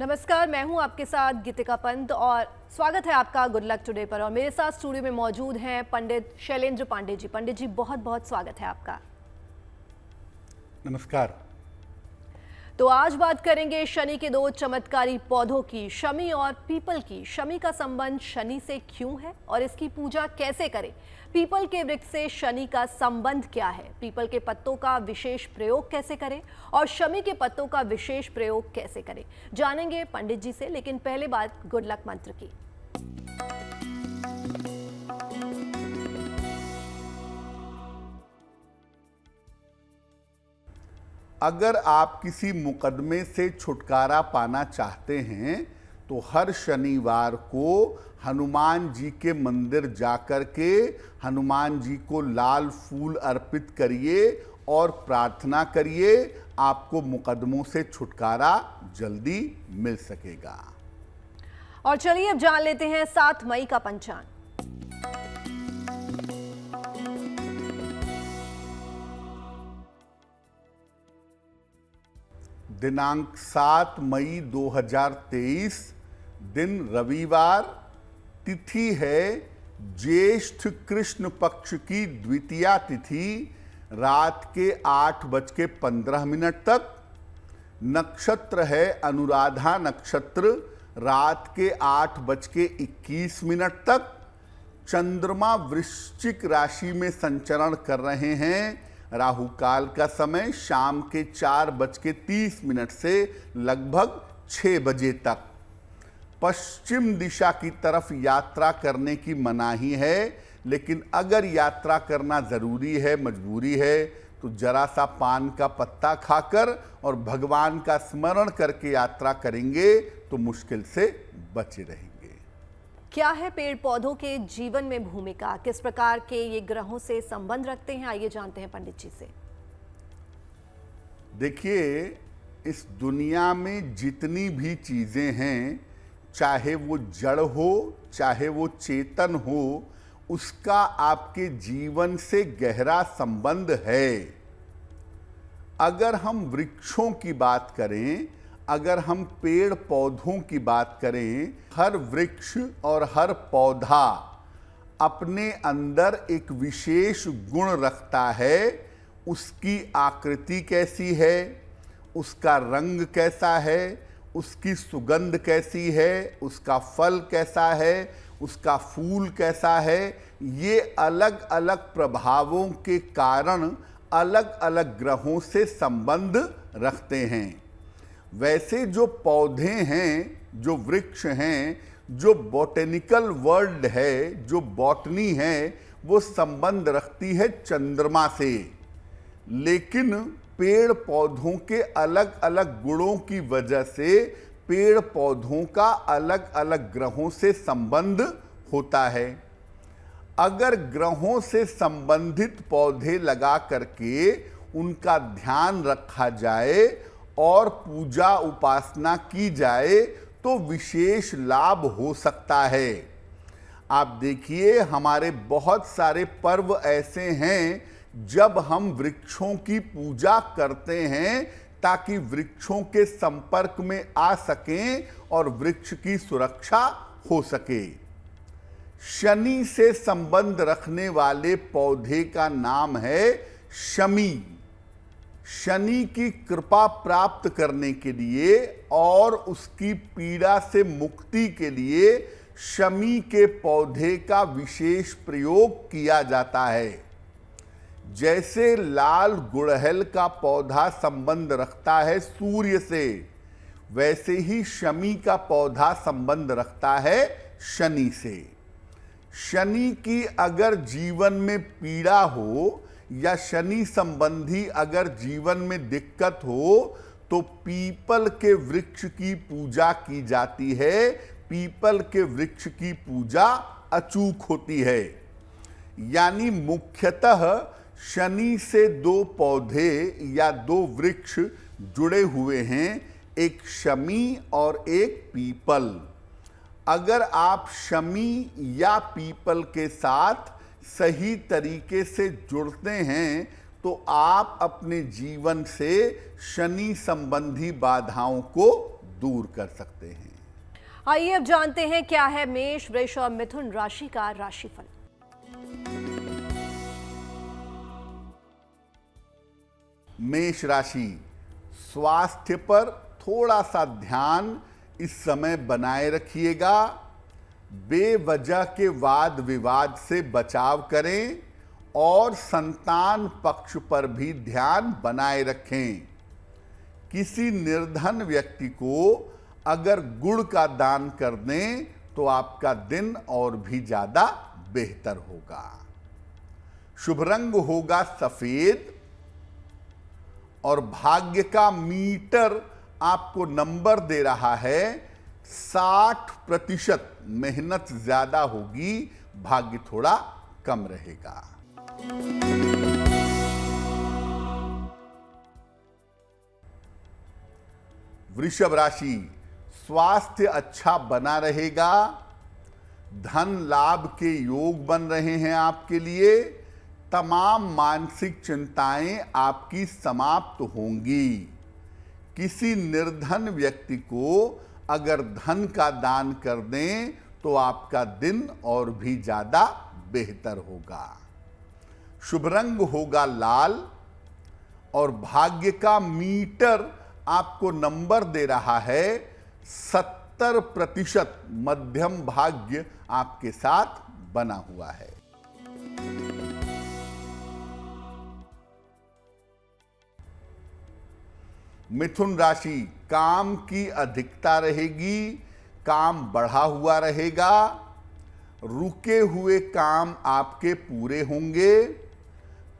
नमस्कार, मैं हूं आपके साथ गीतिका पंत और स्वागत है आपका गुड लक टुडे पर। और मेरे साथ स्टूडियो में मौजूद हैं पंडित शैलेंद्र पांडे जी। पंडित जी, बहुत बहुत स्वागत है आपका। नमस्कार। तो आज बात करेंगे शनि के दो चमत्कारी पौधों की, शमी और पीपल की। शमी का संबंध शनि से क्यों है और इसकी पूजा कैसे करें? पीपल के वृक्ष से शनि का संबंध क्या है? पीपल के पत्तों का विशेष प्रयोग कैसे करें और शमी के पत्तों का विशेष प्रयोग कैसे करें, जानेंगे पंडित जी से। लेकिन पहले बात गुड लक मंत्र की। अगर आप किसी मुकदमे से छुटकारा पाना चाहते हैं तो हर शनिवार को हनुमान जी के मंदिर जाकर के हनुमान जी को लाल फूल अर्पित करिए और प्रार्थना करिए। आपको मुकदमों से छुटकारा जल्दी मिल सकेगा। और चलिए अब जान लेते हैं 7 मई का पंचांग। दिनांक 7 मई 2023, दिन रविवार, तिथि है ज्येष्ठ कृष्ण पक्ष की द्वितीया तिथि, रात के 8:15 तक। नक्षत्र है अनुराधा नक्षत्र, रात के 8:21 तक। चंद्रमा वृश्चिक राशि में संचरण कर रहे हैं। राहु काल का समय शाम के 4:30 से लगभग 6 बजे तक। पश्चिम दिशा की तरफ यात्रा करने की मनाही है, लेकिन अगर यात्रा करना जरूरी है, मजबूरी है, तो जरा सा पान का पत्ता खाकर और भगवान का स्मरण करके यात्रा करेंगे तो मुश्किल से बचे रहेंगे। क्या है पेड़ पौधों के जीवन में भूमिका? किस प्रकार के ये ग्रहों से संबंध रखते हैं? आइए जानते हैं पंडित जी से। देखिए, इस दुनिया में जितनी भी चीजें हैं, चाहे वो जड़ हो चाहे वो चेतन हो, उसका आपके जीवन से गहरा संबंध है। अगर हम वृक्षों की बात करें, अगर हम पेड़ पौधों की बात करें, हर वृक्ष और हर पौधा अपने अंदर एक विशेष गुण रखता है। उसकी आकृति कैसी है, उसका रंग कैसा है, उसकी सुगंध कैसी है, उसका फल कैसा है, उसका फूल कैसा है, ये अलग अलग प्रभावों के कारण अलग अलग ग्रहों से संबंध रखते हैं। वैसे जो पौधे हैं, जो वृक्ष हैं, जो बॉटेनिकल वर्ल्ड है, जो बॉटनी है, वो संबंध रखती है चंद्रमा से। लेकिन पेड़ पौधों के अलग अलग गुणों की वजह से पेड़ पौधों का अलग अलग ग्रहों से संबंध होता है। अगर ग्रहों से संबंधित पौधे लगा करके उनका ध्यान रखा जाए और पूजा उपासना की जाए तो विशेष लाभ हो सकता है। आप देखिए, हमारे बहुत सारे पर्व ऐसे हैं जब हम वृक्षों की पूजा करते हैं ताकि वृक्षों के संपर्क में आ सकें और वृक्ष की सुरक्षा हो सके। शनि से संबंध रखने वाले पौधे का नाम है शमी। शनि की कृपा प्राप्त करने के लिए और उसकी पीड़ा से मुक्ति के लिए शमी के पौधे का विशेष प्रयोग किया जाता है। जैसे लाल गुड़हल का पौधा संबंध रखता है सूर्य से, वैसे ही शमी का पौधा संबंध रखता है शनि से। शनि की अगर जीवन में पीड़ा हो या शनि संबंधी अगर जीवन में दिक्कत हो तो पीपल के वृक्ष की पूजा की जाती है। पीपल के वृक्ष की पूजा अचूक होती है। यानी मुख्यतः शनि से 2 पौधे या 2 वृक्ष जुड़े हुए हैं, एक शमी और एक पीपल। अगर आप शमी या पीपल के साथ सही तरीके से जुड़ते हैं तो आप अपने जीवन से शनि संबंधी बाधाओं को दूर कर सकते हैं। आइए अब जानते हैं क्या है मेष, वृष और मिथुन राशि का राशिफल। मेष राशि, स्वास्थ्य पर थोड़ा सा ध्यान इस समय बनाए रखिएगा। बेवजह के वाद विवाद से बचाव करें और संतान पक्ष पर भी ध्यान बनाए रखें। किसी निर्धन व्यक्ति को अगर गुड़ का दान कर दें तो आपका दिन और भी ज्यादा बेहतर होगा। शुभ रंग होगा सफेद और भाग्य का मीटर आपको नंबर दे रहा है 60%। मेहनत ज्यादा होगी, भाग्य थोड़ा कम रहेगा। वृषभ राशि, स्वास्थ्य अच्छा बना रहेगा। धन लाभ के योग बन रहे हैं आपके लिए। तमाम मानसिक चिंताएं आपकी समाप्त होंगी। किसी निर्धन व्यक्ति को अगर धन का दान कर दें तो आपका दिन और भी ज्यादा बेहतर होगा। शुभ रंग होगा लाल और भाग्य का मीटर आपको नंबर दे रहा है 70%। मध्यम भाग्य आपके साथ बना हुआ है। मिथुन राशि, काम की अधिकता रहेगी, काम बढ़ा हुआ रहेगा। रुके हुए काम आपके पूरे होंगे।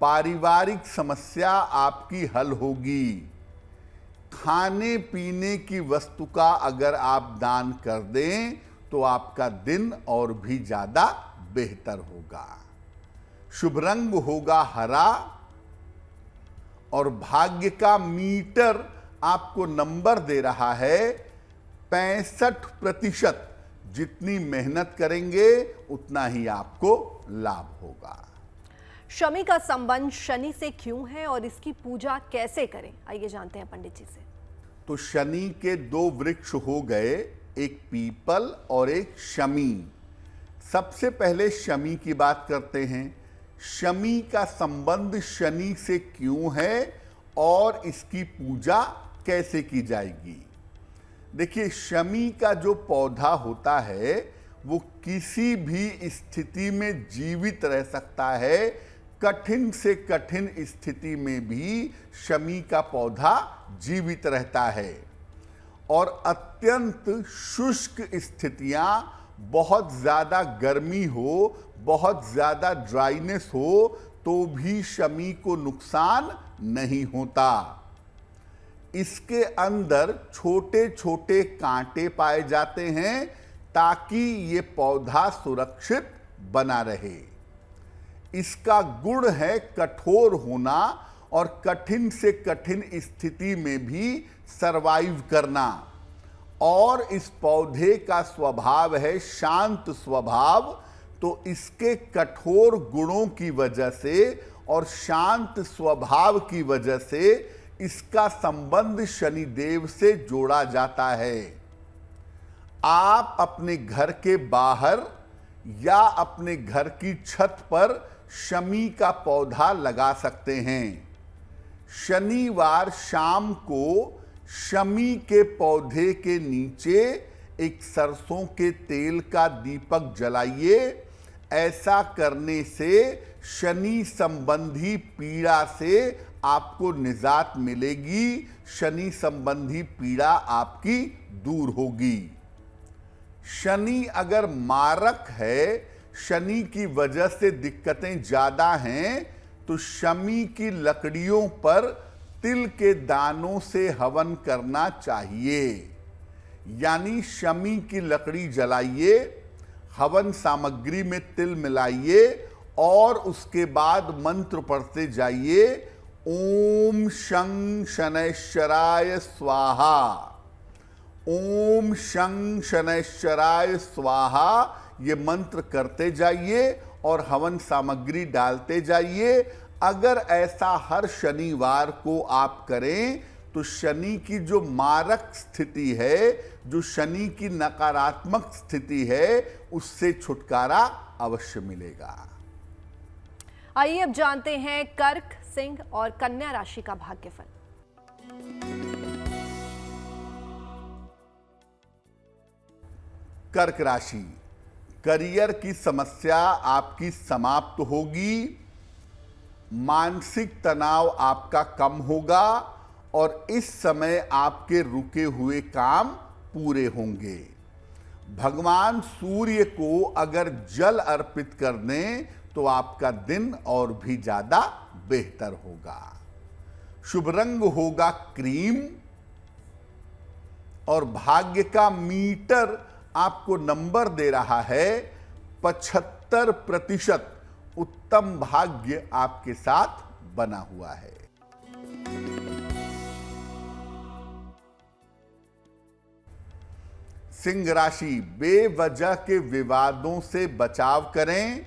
पारिवारिक समस्या आपकी हल होगी। खाने पीने की वस्तु का अगर आप दान कर दें तो आपका दिन और भी ज्यादा बेहतर होगा। शुभ रंग होगा हरा और भाग्य का मीटर आपको नंबर दे रहा है 65%। जितनी मेहनत करेंगे उतना ही आपको लाभ होगा। शमी का संबंध शनि से क्यों है और इसकी पूजा कैसे करें, आइए जानते हैं पंडित जी से। तो शनि के दो वृक्ष हो गए, एक पीपल और एक शमी। सबसे पहले शमी की बात करते हैं। शमी का संबंध शनि से क्यों है और इसकी पूजा कैसे की जाएगी। देखिए, शमी का जो पौधा होता है वो किसी भी स्थिति में जीवित रह सकता है। कठिन से कठिन स्थिति में भी शमी का पौधा जीवित रहता है और अत्यंत शुष्क स्थितियां, बहुत ज्यादा गर्मी हो, बहुत ज्यादा ड्राइनेस हो तो भी शमी को नुकसान नहीं होता। इसके अंदर छोटे छोटे कांटे पाए जाते हैं ताकि ये पौधा सुरक्षित बना रहे। इसका गुण है कठोर होना और कठिन से कठिन स्थिति में भी सरवाइव करना। और इस पौधे का स्वभाव है शांत स्वभाव, तो इसके कठोर गुणों की वजह से और शांत स्वभाव की वजह से इसका संबंध शनिदेव से जोड़ा जाता है। आप अपने घर के बाहर या अपने घर की छत पर शमी का पौधा लगा सकते हैं। शनिवार शाम को शमी के पौधे के नीचे एक सरसों के तेल का दीपक जलाइए। ऐसा करने से शनि संबंधी पीड़ा से आपको निजात मिलेगी। शनि संबंधी पीड़ा आपकी दूर होगी। शनि अगर मारक है, शनि की वजह से दिक्कतें ज्यादा हैं, तो शमी की लकड़ियों पर तिल के दानों से हवन करना चाहिए। यानी शमी की लकड़ी जलाइए, हवन सामग्री में तिल मिलाइए और उसके बाद मंत्र पढ़ते जाइए, ओम शं शनैश्चराय स्वाहा, ओम शं शनैश्चराय स्वाहा। ये मंत्र करते जाइए और हवन सामग्री डालते जाइए। अगर ऐसा हर शनिवार को आप करें तो शनि की जो मारक स्थिति है, जो शनि की नकारात्मक स्थिति है, उससे छुटकारा अवश्य मिलेगा। आइए अब जानते हैं कर्क, सिंह और कन्या राशि का भाग्यफल। कर्क राशि, करियर की समस्या आपकी समाप्त होगी, मानसिक तनाव आपका कम होगा और इस समय आपके रुके हुए काम पूरे होंगे। भगवान सूर्य को अगर जल अर्पित कर दें तो आपका दिन और भी ज्यादा बेहतर होगा। शुभ रंग होगा क्रीम और भाग्य का मीटर आपको नंबर दे रहा है 75%। उत्तम भाग्य आपके साथ बना हुआ है। सिंह राशि, बेवजह के विवादों से बचाव करें।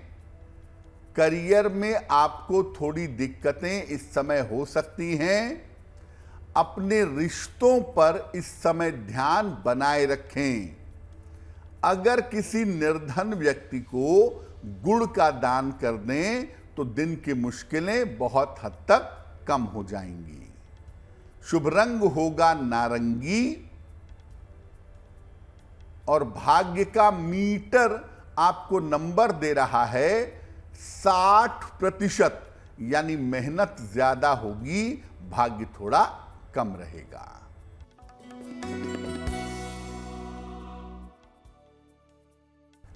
करियर में आपको थोड़ी दिक्कतें इस समय हो सकती हैं। अपने रिश्तों पर इस समय ध्यान बनाए रखें। अगर किसी निर्धन व्यक्ति को गुड़ का दान कर दें तो दिन की मुश्किलें बहुत हद तक कम हो जाएंगी। शुभ रंग होगा नारंगी और भाग्य का मीटर आपको नंबर दे रहा है 60%, यानी मेहनत ज्यादा होगी, भाग्य थोड़ा कम रहेगा।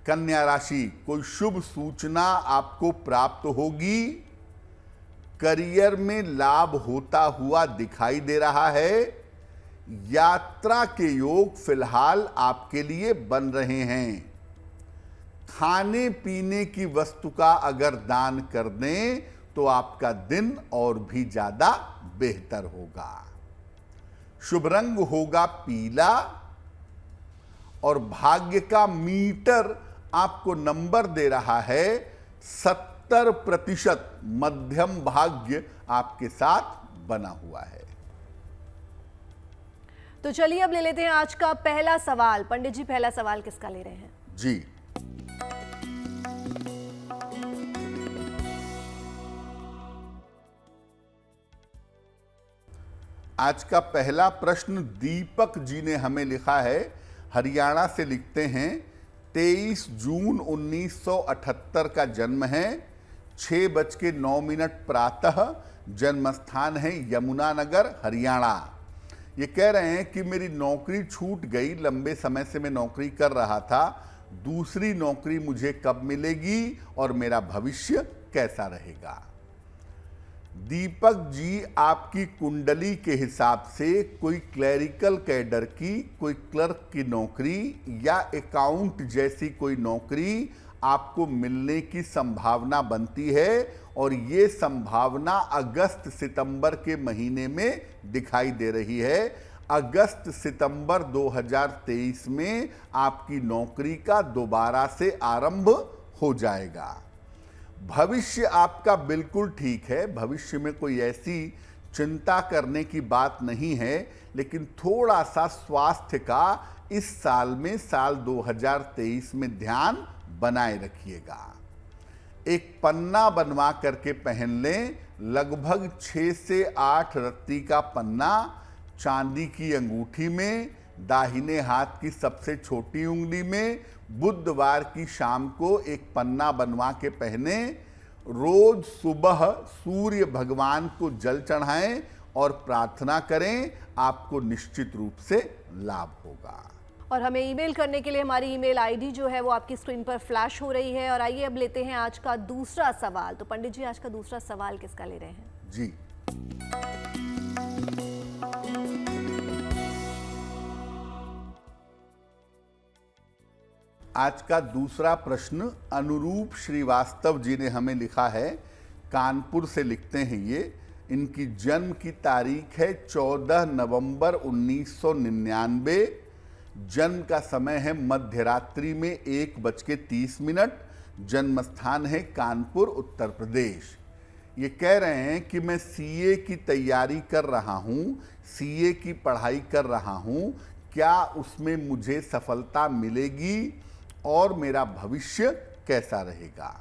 कन्या राशि, कोई शुभ सूचना आपको प्राप्त होगी। करियर में लाभ होता हुआ दिखाई दे रहा है। यात्रा के योग फिलहाल आपके लिए बन रहे हैं। खाने पीने की वस्तु का अगर दान कर दें तो आपका दिन और भी ज्यादा बेहतर होगा। शुभ रंग होगा पीला और भाग्य का मीटर आपको नंबर दे रहा है 70%। मध्यम भाग्य आपके साथ बना हुआ है। तो चलिए अब ले लेते हैं आज का पहला सवाल। पंडित जी, पहला सवाल किसका ले रहे हैं? जी, आज का पहला प्रश्न दीपक जी ने हमें लिखा है। हरियाणा से लिखते हैं, 23 जून 1978 का जन्म है। 6:09 प्रातः जन्म स्थान है यमुनानगर, हरियाणा। ये कह रहे हैं कि मेरी नौकरी छूट गई, लंबे समय से मैं नौकरी कर रहा था, दूसरी नौकरी मुझे कब मिलेगी और मेरा भविष्य कैसा रहेगा। दीपक जी, आपकी कुंडली के हिसाब से कोई क्लरिकल कैडर की, कोई क्लर्क की नौकरी या अकाउंट जैसी कोई नौकरी आपको मिलने की संभावना बनती है और ये संभावना अगस्त सितंबर के महीने में दिखाई दे रही है। अगस्त सितंबर 2023 में आपकी नौकरी का दोबारा से आरंभ हो जाएगा। भविष्य आपका बिल्कुल ठीक है, भविष्य में कोई ऐसी चिंता करने की बात नहीं है, लेकिन थोड़ा सा स्वास्थ्य का इस साल में, साल 2023 में ध्यान बनाए रखिएगा। एक पन्ना बनवा करके पहन लें, लगभग 6 से 8 रत्ती का पन्ना, चांदी की अंगूठी में, दाहिने हाथ की सबसे छोटी उंगली में। बुधवार की शाम को एक पन्ना बनवा के पहने। रोज सुबह सूर्य भगवान को जल चढ़ाएं और प्रार्थना करें, आपको निश्चित रूप से लाभ होगा। और हमें ईमेल करने के लिए हमारी ईमेल आईडी जो है वो आपकी स्क्रीन पर फ्लैश हो रही है। और आइए अब लेते हैं आज का दूसरा सवाल। तो पंडित जी, आज का दूसरा सवाल किसका ले रहे हैं? जी, आज का दूसरा प्रश्न अनुरूप श्रीवास्तव जी ने हमें लिखा है। कानपुर से लिखते हैं ये। इनकी जन्म की तारीख है 14 नवंबर 1999। जन्म का समय है मध्यरात्रि में 1:30। जन्म स्थान है कानपुर, उत्तर प्रदेश। ये कह रहे हैं कि मैं सीए की तैयारी कर रहा हूं, सीए की पढ़ाई कर रहा हूं, क्या उसमें मुझे सफलता मिलेगी और मेरा भविष्य कैसा रहेगा।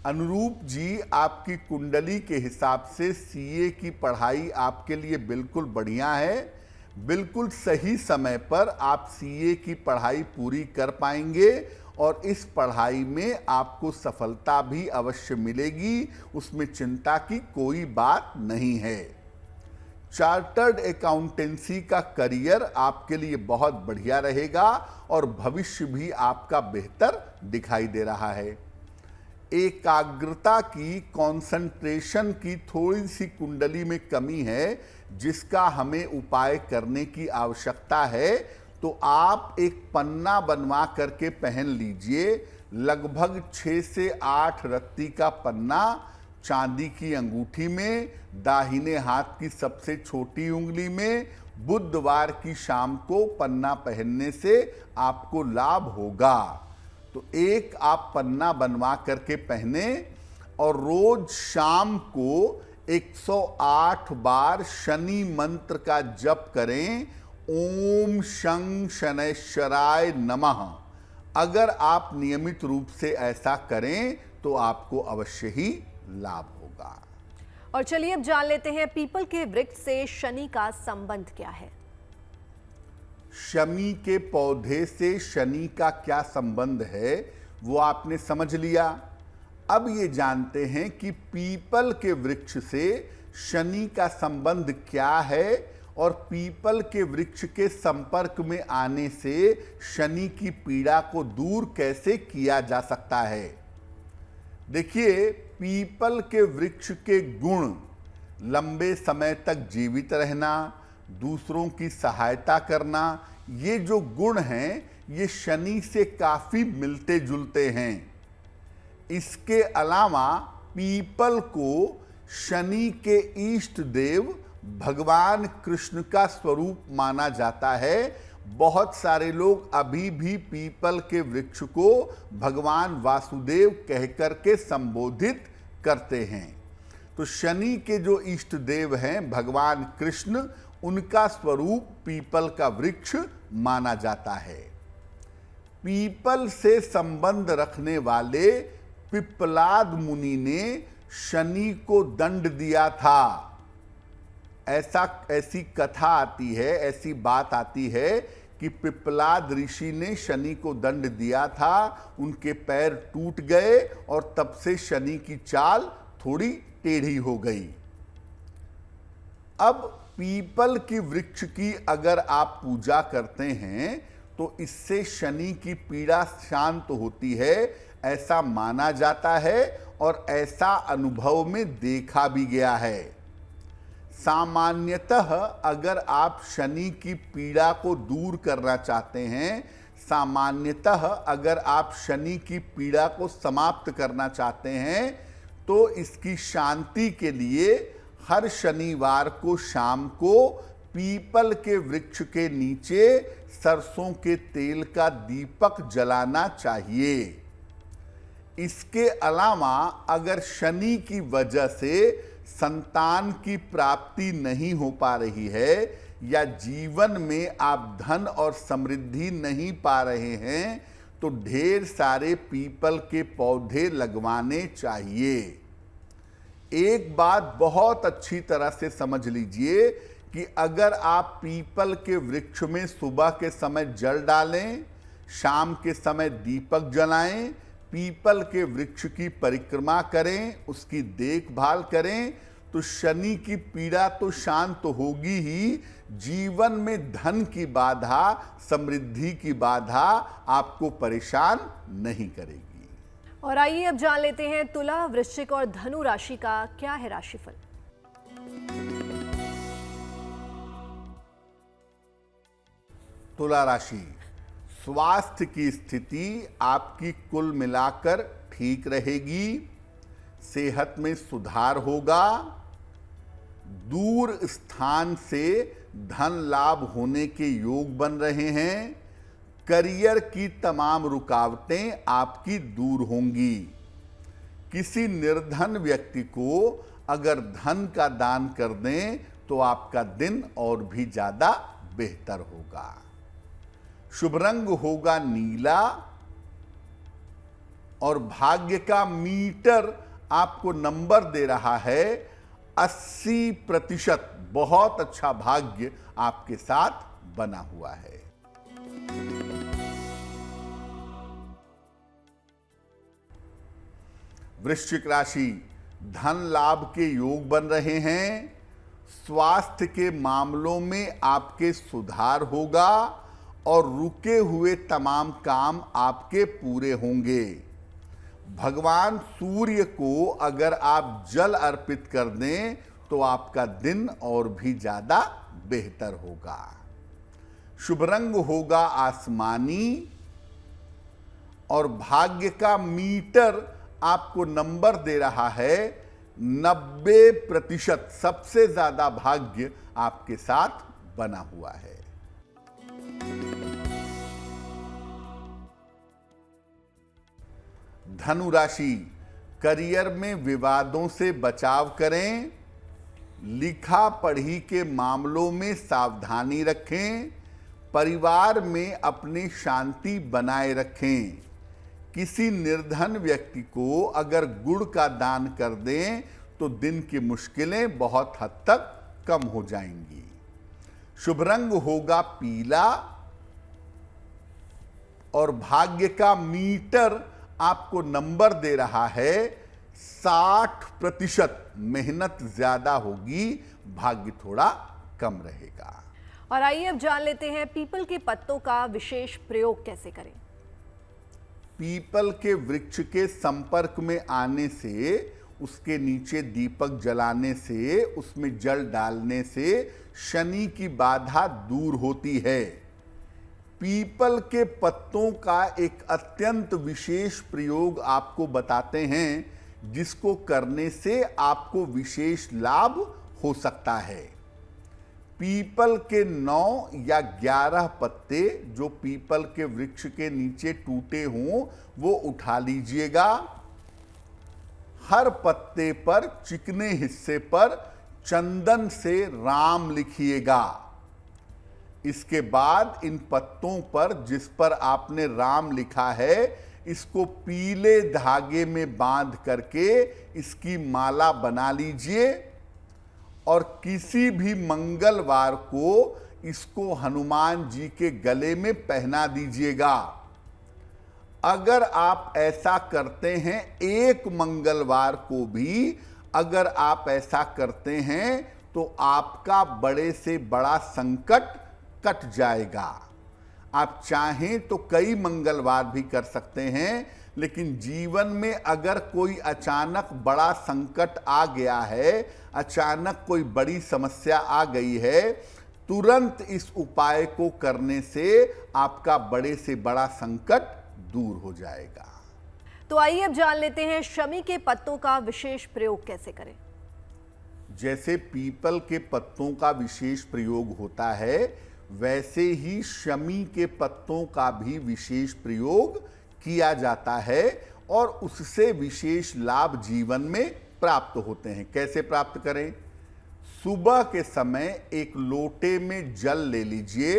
अनुरूप जी, आपकी कुंडली के हिसाब से सीए की पढ़ाई आपके लिए बिल्कुल बढ़िया है। बिल्कुल सही समय पर आप सीए की पढ़ाई पूरी कर पाएंगे और इस पढ़ाई में आपको सफलता भी अवश्य मिलेगी, उसमें चिंता की कोई बात नहीं है। चार्टर्ड अकाउंटेंसी का करियर आपके लिए बहुत बढ़िया रहेगा और भविष्य भी आपका बेहतर दिखाई दे रहा है। एकाग्रता की, कंसंट्रेशन की थोड़ी सी कुंडली में कमी है, जिसका हमें उपाय करने की आवश्यकता है। तो आप एक पन्ना बनवा करके पहन लीजिए, लगभग 6 से 8 रत्ती का पन्ना, चांदी की अंगूठी में, दाहिने हाथ की सबसे छोटी उंगली में। बुधवार की शाम को पन्ना पहनने से आपको लाभ होगा। तो एक आप पन्ना बनवा करके पहने और रोज शाम को 108 बार शनि मंत्र का जप करें, ओम शं शनैश्चराय नमः। अगर आप नियमित रूप से ऐसा करें तो आपको अवश्य ही लाभ होगा। और चलिए अब जान लेते हैं पीपल के वृक्ष से शनि का संबंध क्या है। शमी के पौधे से शनि का क्या संबंध है वो आपने समझ लिया। अब ये जानते हैं कि पीपल के वृक्ष से शनि का संबंध क्या है और पीपल के वृक्ष के संपर्क में आने से शनि की पीड़ा को दूर कैसे किया जा सकता है। देखिए, पीपल के वृक्ष के गुण लंबे समय तक जीवित रहना, दूसरों की सहायता करना, ये जो गुण हैं ये शनि से काफी मिलते जुलते हैं। इसके अलावा पीपल को शनि के इष्ट देव भगवान कृष्ण का स्वरूप माना जाता है। बहुत सारे लोग अभी भी पीपल के वृक्ष को भगवान वासुदेव कहकर के संबोधित करते हैं। तो शनि के जो इष्ट देव हैं भगवान कृष्ण, उनका स्वरूप पीपल का वृक्ष माना जाता है। पीपल से संबंध रखने वाले पिप्पलाद मुनि ने शनि को दंड दिया था। ऐसी कथा आती है, ऐसी बात आती है कि पिप्पलाद ऋषि ने शनि को दंड दिया था, उनके पैर टूट गए और तब से शनि की चाल थोड़ी टेढ़ी हो गई। अब पीपल की वृक्ष की अगर आप पूजा करते हैं तो इससे शनि की पीड़ा शांत होती है, ऐसा माना जाता है और ऐसा अनुभव में देखा भी गया है। सामान्यतः अगर आप शनि की पीड़ा को दूर करना चाहते हैं, सामान्यतः अगर आप शनि की पीड़ा को समाप्त करना चाहते हैं, तो इसकी शांति के लिए हर शनिवार को शाम को पीपल के वृक्ष के नीचे सरसों के तेल का दीपक जलाना चाहिए। इसके अलावा अगर शनि की वजह से संतान की प्राप्ति नहीं हो पा रही है या जीवन में आप धन और समृद्धि नहीं पा रहे हैं, तो ढेर सारे पीपल के पौधे लगवाने चाहिए। एक बात बहुत अच्छी तरह से समझ लीजिए कि अगर आप पीपल के वृक्ष में सुबह के समय जल डालें, शाम के समय दीपक जलाएं, पीपल के वृक्ष की परिक्रमा करें, उसकी देखभाल करें, तो शनि की पीड़ा तो शांत होगी ही, जीवन में धन की बाधा, समृद्धि की बाधा आपको परेशान नहीं करेगी। और आइए अब जान लेते हैं तुला, वृश्चिक और धनु राशि का क्या है राशिफल। तुला राशि, स्वास्थ्य की स्थिति आपकी कुल मिलाकर ठीक रहेगी, सेहत में सुधार होगा, दूर स्थान से धन लाभ होने के योग बन रहे हैं, करियर की तमाम रुकावटें आपकी दूर होंगी। किसी निर्धन व्यक्ति को अगर धन का दान कर दें तो आपका दिन और भी ज्यादा बेहतर होगा। शुभ रंग होगा नीला और भाग्य का मीटर आपको नंबर दे रहा है 80%। बहुत अच्छा भाग्य आपके साथ बना हुआ है। वृश्चिक राशि, धन लाभ के योग बन रहे हैं। स्वास्थ्य के मामलों में आपके सुधार होगा और रुके हुए तमाम काम आपके पूरे होंगे। भगवान सूर्य को अगर आप जल अर्पित कर दें तो आपका दिन और भी ज्यादा बेहतर होगा। शुभ रंग होगा आसमानी और भाग्य का मीटर आपको नंबर दे रहा है 90%। सबसे ज्यादा भाग्य आपके साथ बना हुआ है। धनु राशि, करियर में विवादों से बचाव करें। लिखा पढ़ी के मामलों में सावधानी रखें। परिवार में अपनी शांति बनाए रखें। किसी निर्धन व्यक्ति को अगर गुड़ का दान कर दें तो दिन की मुश्किलें बहुत हद तक कम हो जाएंगी। शुभ रंग होगा पीला और भाग्य का मीटर आपको नंबर दे रहा है 60%। मेहनत ज्यादा होगी, भाग्य थोड़ा कम रहेगा। और आइए अब जान लेते हैं पीपल के पत्तों का विशेष प्रयोग कैसे करें। पीपल के वृक्ष के संपर्क में आने से, उसके नीचे दीपक जलाने से, उसमें जल डालने से शनि की बाधा दूर होती है। पीपल के पत्तों का एक अत्यंत विशेष प्रयोग आपको बताते हैं, जिसको करने से आपको विशेष लाभ हो सकता है। पीपल के 9 या 11 पत्ते जो पीपल के वृक्ष के नीचे टूटे हों वो उठा लीजिएगा। हर पत्ते पर चिकने हिस्से पर चंदन से राम लिखिएगा। इसके बाद इन पत्तों पर जिस पर आपने राम लिखा है, इसको पीले धागे में बांध करके इसकी माला बना लीजिए और किसी भी मंगलवार को इसको हनुमान जी के गले में पहना दीजिएगा। अगर आप ऐसा करते हैं, एक मंगलवार को भी अगर आप ऐसा करते हैं तो आपका बड़े से बड़ा संकट कट जाएगा। आप चाहें तो कई मंगलवार भी कर सकते हैं, लेकिन जीवन में अगर कोई अचानक बड़ा संकट आ गया है, अचानक कोई बड़ी समस्या आ गई है, तुरंत इस उपाय को करने से आपका बड़े से बड़ा संकट दूर हो जाएगा। तो आइए अब जान लेते हैं शमी के पत्तों का विशेष प्रयोग कैसे करें। जैसे पीपल के पत्तों का विशेष प्रयोग होता है, वैसे ही शमी के पत्तों का भी विशेष प्रयोग किया जाता है और उससे विशेष लाभ जीवन में प्राप्त होते हैं। कैसे प्राप्त करें? सुबह के समय एक लोटे में जल ले लीजिए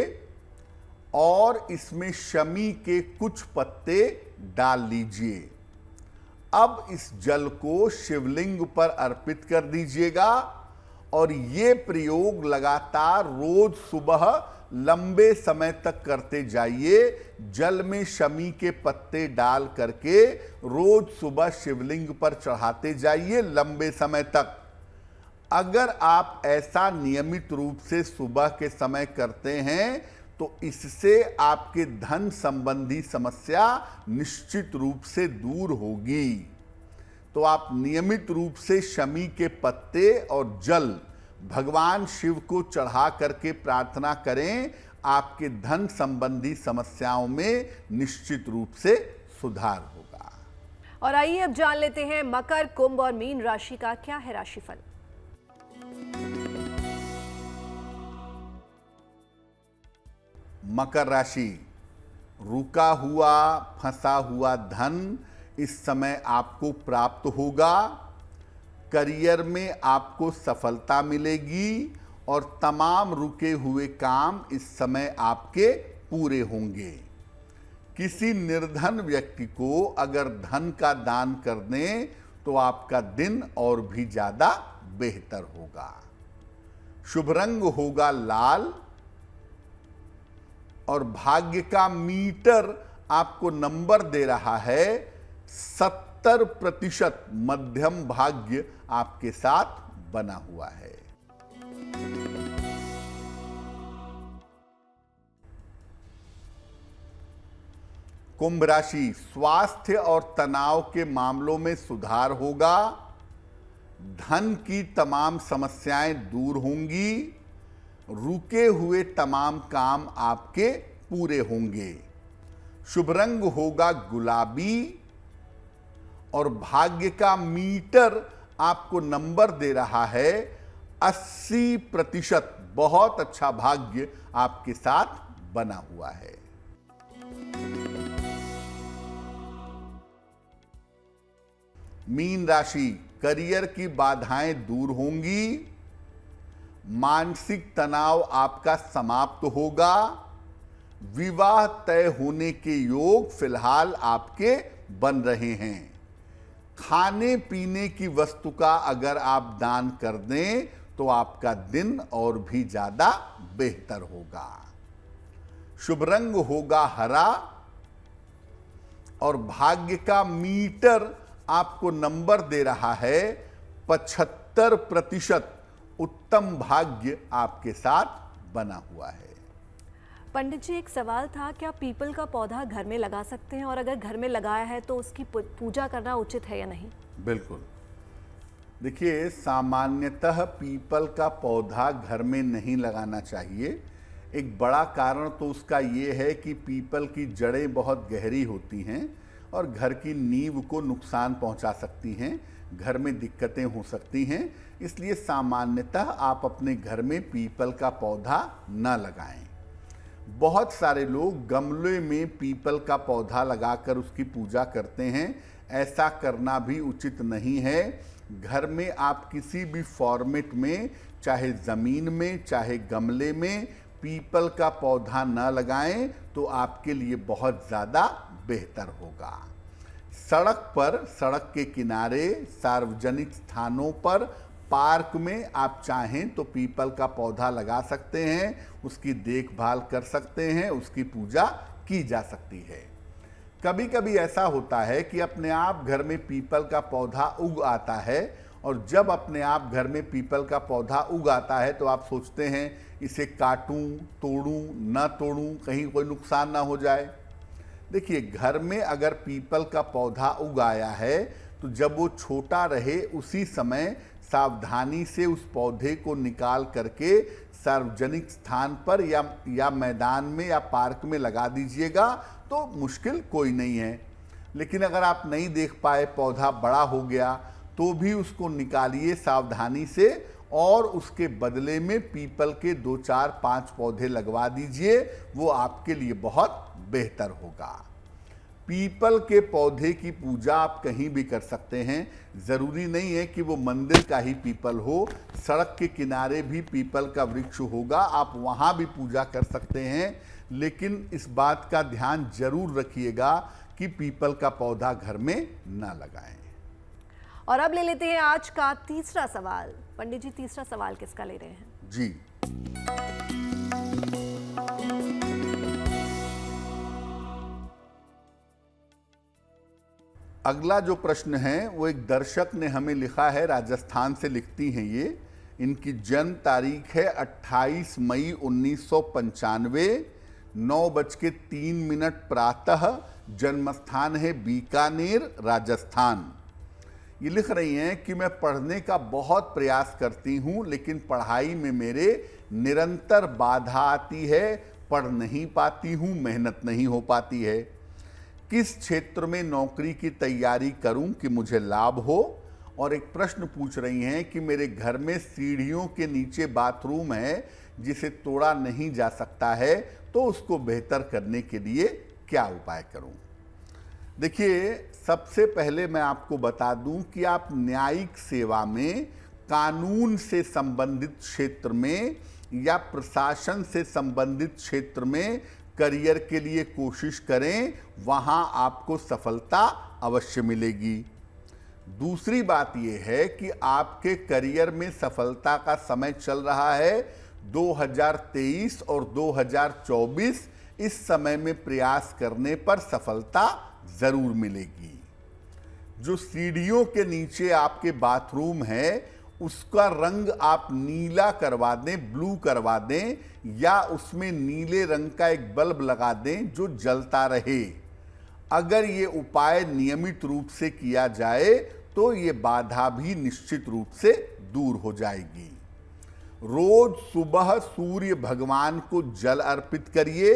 और इसमें शमी के कुछ पत्ते डाल लीजिए। अब इस जल को शिवलिंग पर अर्पित कर दीजिएगा और ये प्रयोग लगातार रोज सुबह लंबे समय तक करते जाइए। जल में शमी के पत्ते डाल करके रोज सुबह शिवलिंग पर चढ़ाते जाइए लंबे समय तक। अगर आप ऐसा नियमित रूप से सुबह के समय करते हैं तो इससे आपके धन संबंधी समस्या निश्चित रूप से दूर होगी। तो आप नियमित रूप से शमी के पत्ते और जल भगवान शिव को चढ़ा करके प्रार्थना करें। आपके धन संबंधी समस्याओं में निश्चित रूप से सुधार होगा। और आइए अब जान लेते हैं मकर, कुंभ और मीन राशि का क्या है राशिफल। मकर राशि, रुका हुआ फंसा हुआ धन इस समय आपको प्राप्त होगा। करियर में आपको सफलता मिलेगी और तमाम रुके हुए काम इस समय आपके पूरे होंगे। किसी निर्धन व्यक्ति को अगर धन का दान कर दें तो आपका दिन और भी ज्यादा बेहतर होगा। शुभ रंग होगा लाल और भाग्य का मीटर आपको नंबर दे रहा है 70%। मध्यम भाग्य आपके साथ बना हुआ है। कुंभ राशि, स्वास्थ्य और तनाव के मामलों में सुधार होगा। धन की तमाम समस्याएं दूर होंगी। रुके हुए तमाम काम आपके पूरे होंगे। शुभ रंग होगा गुलाबी और भाग्य का मीटर आपको नंबर दे रहा है 80%। बहुत अच्छा भाग्य आपके साथ बना हुआ है। मीन राशि, करियर की बाधाएं दूर होंगी। मानसिक तनाव आपका समाप्त होगा। विवाह तय होने के योग फिलहाल आपके बन रहे हैं। खाने पीने की वस्तु का अगर आप दान कर दें तो आपका दिन और भी ज्यादा बेहतर होगा। शुभ रंग होगा हरा और भाग्य का मीटर आपको नंबर दे रहा है 75%। उत्तम भाग्य आपके साथ बना हुआ है। पंडित जी, एक सवाल था, क्या पीपल का पौधा घर में लगा सकते हैं और अगर घर में लगाया है तो उसकी पूजा करना उचित है या नहीं? बिल्कुल। देखिए, सामान्यतः पीपल का पौधा घर में नहीं लगाना चाहिए। एक बड़ा कारण तो उसका ये है कि पीपल की जड़ें बहुत गहरी होती हैं और घर की नींव को नुकसान पहुंचा सकती हैं। घर में दिक्कतें हो सकती हैं। इसलिए सामान्यतः आप अपने घर में पीपल का पौधा न लगाएं। बहुत सारे लोग गमले में पीपल का पौधा लगाकर उसकी पूजा करते हैं। ऐसा करना भी उचित नहीं है। घर में आप किसी भी फॉर्मेट में, चाहे ज़मीन में चाहे गमले में, पीपल का पौधा न लगाएं तो आपके लिए बहुत ज़्यादा बेहतर होगा। सड़क पर, सड़क के किनारे, सार्वजनिक स्थानों पर, पार्क में आप चाहें तो पीपल का पौधा लगा सकते हैं। उसकी देखभाल कर सकते हैं। उसकी पूजा की जा सकती है। कभी कभी ऐसा होता है कि अपने आप घर में पीपल का पौधा उग आता है और जब अपने आप घर में पीपल का पौधा उग आता है तो आप सोचते हैं इसे काटूं, तोड़ूं, न तोड़ूं, कहीं कोई नुकसान ना हो जाए। देखिए, घर में अगर पीपल का पौधा उग आया है तो जब वो छोटा रहे उसी समय सावधानी से उस पौधे को निकाल करके सार्वजनिक स्थान पर या मैदान में या पार्क में लगा दीजिएगा तो मुश्किल कोई नहीं है। लेकिन अगर आप नहीं देख पाए, पौधा बड़ा हो गया, तो भी उसको निकालिए सावधानी से और उसके बदले में पीपल के 2, 4, 5 पौधे लगवा दीजिए। वो आपके लिए बहुत बेहतर होगा। पीपल के पौधे की पूजा आप कहीं भी कर सकते हैं। ज़रूरी नहीं है कि वो मंदिर का ही पीपल हो। सड़क के किनारे भी पीपल का वृक्ष होगा, आप वहाँ भी पूजा कर सकते हैं। लेकिन इस बात का ध्यान जरूर रखिएगा कि पीपल का पौधा घर में ना लगाएं। और अब ले लेते हैं आज का तीसरा सवाल। पंडित जी, तीसरा सवाल किसका ले रहे हैं? जी, अगला जो प्रश्न है वो एक दर्शक ने हमें लिखा है। राजस्थान से लिखती हैं ये। इनकी जन्म तारीख है 28 मई 1995, 9:03 प्रातः। जन्म स्थान है बीकानेर, राजस्थान। ये लिख रही हैं कि मैं पढ़ने का बहुत प्रयास करती हूँ लेकिन पढ़ाई में मेरे निरंतर बाधा आती है। पढ़ नहीं पाती हूँ, मेहनत नहीं हो पाती है। किस क्षेत्र में नौकरी की तैयारी करूं कि मुझे लाभ हो? और एक प्रश्न पूछ रही हैं कि मेरे घर में सीढ़ियों के नीचे बाथरूम है जिसे तोड़ा नहीं जा सकता है, तो उसको बेहतर करने के लिए क्या उपाय करूं? देखिए, सबसे पहले मैं आपको बता दूं कि आप न्यायिक सेवा में, कानून से संबंधित क्षेत्र में या प्रशासन से संबंधित क्षेत्र में करियर के लिए कोशिश करें, वहां आपको सफलता अवश्य मिलेगी। दूसरी बात यह है कि आपके करियर में सफलता का समय चल रहा है 2023 और 2024। इस समय में प्रयास करने पर सफलता जरूर मिलेगी। जो सीढ़ियों के नीचे आपके बाथरूम है उसका रंग आप नीला करवा दें, ब्लू करवा दें, या उसमें नीले रंग का एक बल्ब लगा दें जो जलता रहे। अगर ये उपाय नियमित रूप से किया जाए तो ये बाधा भी निश्चित रूप से दूर हो जाएगी। रोज सुबह सूर्य भगवान को जल अर्पित करिए।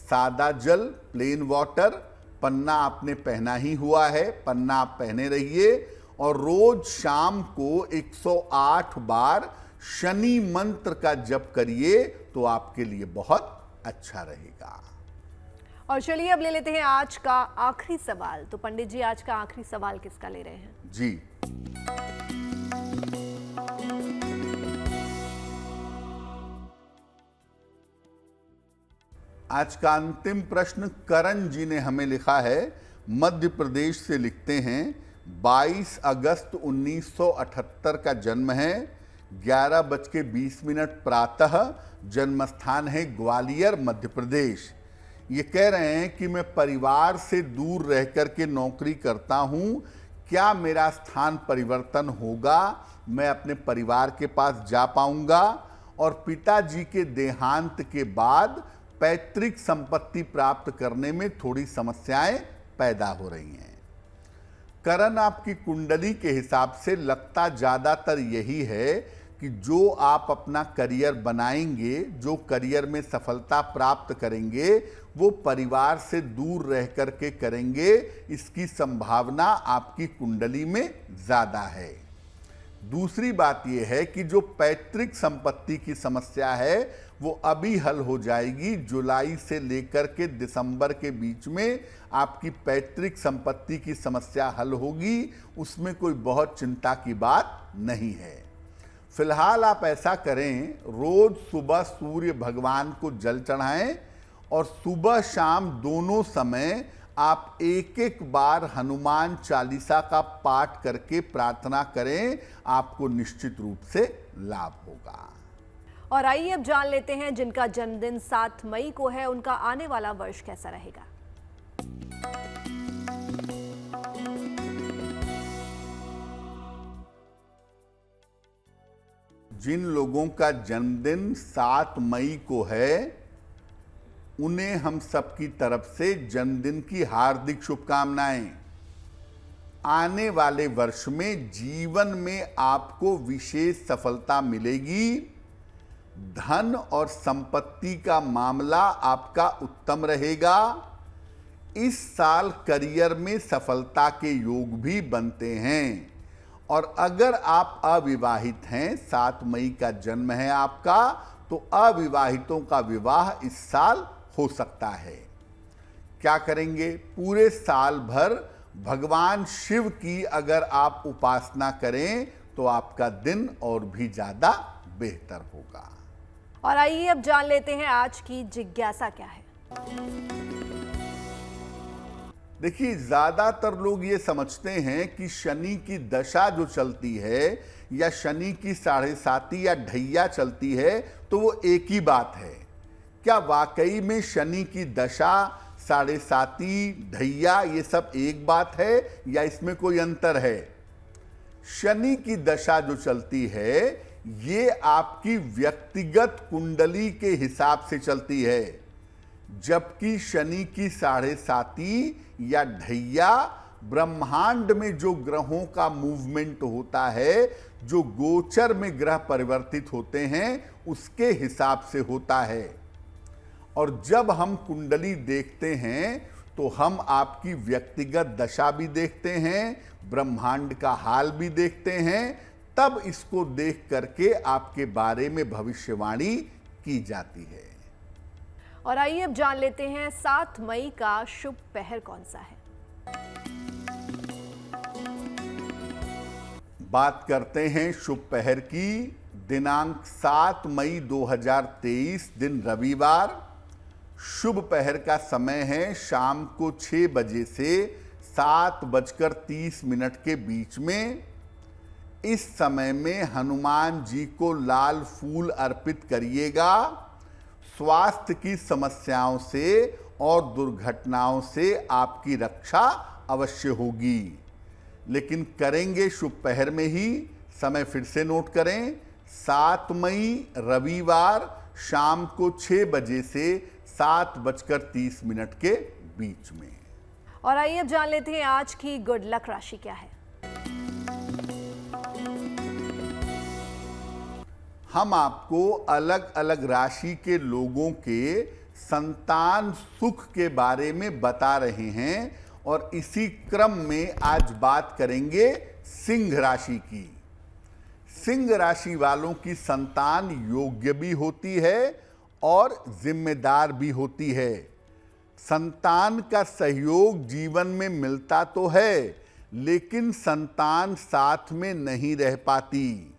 सादा जल, प्लेन वाटर। पन्ना आपने पहना ही हुआ है, पन्ना आप पहने रहिए। और रोज शाम को 108 बार शनि मंत्र का जप करिए तो आपके लिए बहुत अच्छा रहेगा। और चलिए अब ले लेते हैं आज का आखिरी सवाल। तो पंडित जी, आज का आखिरी सवाल किसका ले रहे हैं? जी, आज का अंतिम प्रश्न करण जी ने हमें लिखा है। मध्य प्रदेश से लिखते हैं, 22 अगस्त 1978 का जन्म है, 11:20 प्रातः। जन्म स्थान है ग्वालियर, मध्य प्रदेश। ये कह रहे हैं कि मैं परिवार से दूर रह कर के नौकरी करता हूँ, क्या मेरा स्थान परिवर्तन होगा? मैं अपने परिवार के पास जा पाऊंगा? और पिताजी के देहांत के बाद पैतृक संपत्ति प्राप्त करने में थोड़ी समस्याएं पैदा हो रही हैं। करण, आपकी कुंडली के हिसाब से लगता ज्यादातर यही है कि जो आप अपना करियर बनाएंगे, जो करियर में सफलता प्राप्त करेंगे, वो परिवार से दूर रह कर के करेंगे। इसकी संभावना आपकी कुंडली में ज्यादा है। दूसरी बात यह है कि जो पैतृक संपत्ति की समस्या है वो अभी हल हो जाएगी। जुलाई से लेकर के दिसंबर के बीच में आपकी पैतृक संपत्ति की समस्या हल होगी। उसमें कोई बहुत चिंता की बात नहीं है। फिलहाल आप ऐसा करें, रोज सुबह सूर्य भगवान को जल चढ़ाएं और सुबह शाम दोनों समय आप एक एक बार हनुमान चालीसा का पाठ करके प्रार्थना करें। आपको निश्चित रूप से लाभ होगा। और आइए अब जान लेते हैं जिनका जन्मदिन 7 मई को है, उनका आने वाला वर्ष कैसा रहेगा। जिन लोगों का जन्मदिन 7 मई को है, उन्हें हम सबकी तरफ से जन्मदिन की हार्दिक शुभकामनाएं। आने वाले वर्ष में जीवन में आपको विशेष सफलता मिलेगी। धन और संपत्ति का मामला आपका उत्तम रहेगा। इस साल करियर में सफलता के योग भी बनते हैं। और अगर आप अविवाहित हैं, 7 मई का जन्म है आपका, तो अविवाहितों का विवाह इस साल हो सकता है। क्या करेंगे? पूरे साल भर भगवान शिव की अगर आप उपासना करें तो आपका दिन और भी ज्यादा बेहतर होगा। और आइए अब जान लेते हैं आज की जिज्ञासा क्या है। देखिए, ज्यादातर लोग ये समझते हैं कि शनि की दशा जो चलती है या शनि की 7.5 या ढैया चलती है तो वो एक ही बात है। क्या वाकई में शनि की दशा, 7.5 ढैया ये सब एक बात है या इसमें कोई अंतर है? शनि की दशा जो चलती है ये आपकी व्यक्तिगत कुंडली के हिसाब से चलती है, जबकि शनि की 7.5 या ढैया ब्रह्मांड में जो ग्रहों का मूवमेंट होता है, जो गोचर में ग्रह परिवर्तित होते हैं, उसके हिसाब से होता है। और जब हम कुंडली देखते हैं तो हम आपकी व्यक्तिगत दशा भी देखते हैं, ब्रह्मांड का हाल भी देखते हैं, तब इसको देख करके आपके बारे में भविष्यवाणी की जाती है। और आइए अब जान लेते हैं 7 मई का शुभ पहर कौन सा है। बात करते हैं शुभ पहर की। दिनांक 7 मई 2023, दिन रविवार। शुभ पहर का समय है शाम को 6 बजे से 7:30 के बीच में। इस समय में हनुमान जी को लाल फूल अर्पित करिएगा। स्वास्थ्य की समस्याओं से और दुर्घटनाओं से आपकी रक्षा अवश्य होगी। लेकिन करेंगे शुभ पहर में ही। समय फिर से नोट करें, 7 मई रविवार शाम को 6 बजे से 7:30 के बीच में। और आइए अब जान लेते हैं आज की गुड लक राशि क्या है। हम आपको अलग अलग राशि के लोगों के संतान सुख के बारे में बता रहे हैं और इसी क्रम में आज बात करेंगे सिंह राशि की। सिंह राशि वालों की संतान योग्य भी होती है और जिम्मेदार भी होती है। संतान का सहयोग जीवन में मिलता तो है, लेकिन संतान साथ में नहीं रह पाती।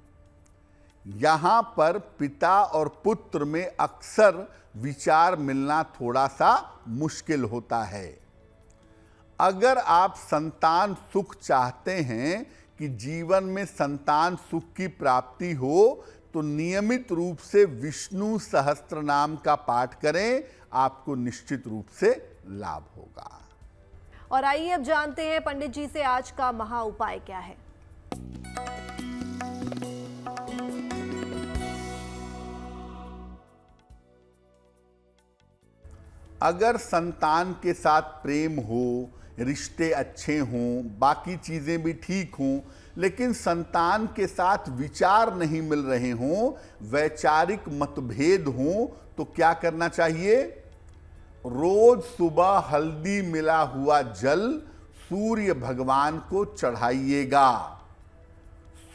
यहां पर पिता और पुत्र में अक्सर विचार मिलना थोड़ा सा मुश्किल होता है। अगर आप संतान सुख चाहते हैं कि जीवन में संतान सुख की प्राप्ति हो, तो नियमित रूप से विष्णु सहस्त्र नाम का पाठ करें, आपको निश्चित रूप से लाभ होगा। और आइए अब जानते हैं पंडित जी से आज का महा उपाय क्या है। अगर संतान के साथ प्रेम हो, रिश्ते अच्छे हों, बाकी चीजें भी ठीक हों, लेकिन संतान के साथ विचार नहीं मिल रहे हों, वैचारिक मतभेद हों, तो क्या करना चाहिए? रोज सुबह हल्दी मिला हुआ जल सूर्य भगवान को चढ़ाइएगा।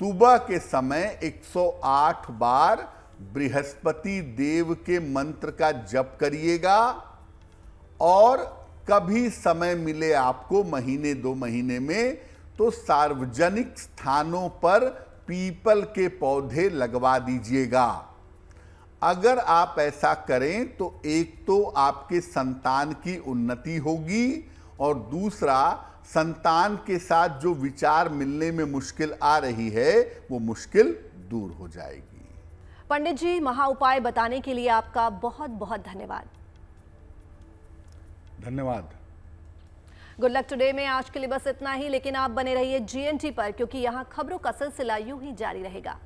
सुबह के समय 108 बार बृहस्पति देव के मंत्र का जप करिएगा। और कभी समय मिले आपको महीने 2 महीने में, तो सार्वजनिक स्थानों पर पीपल के पौधे लगवा दीजिएगा। अगर आप ऐसा करें तो एक तो आपके संतान की उन्नति होगी और दूसरा संतान के साथ जो विचार मिलने में मुश्किल आ रही है वो मुश्किल दूर हो जाएगी। पंडित जी, महा उपाय बताने के लिए आपका बहुत बहुत धन्यवाद। धन्यवाद। गुड लक टुडे में आज के लिए बस इतना ही, लेकिन आप बने रहिए GNT पर, क्योंकि यहाँ खबरों का सिलसिला यूं ही जारी रहेगा।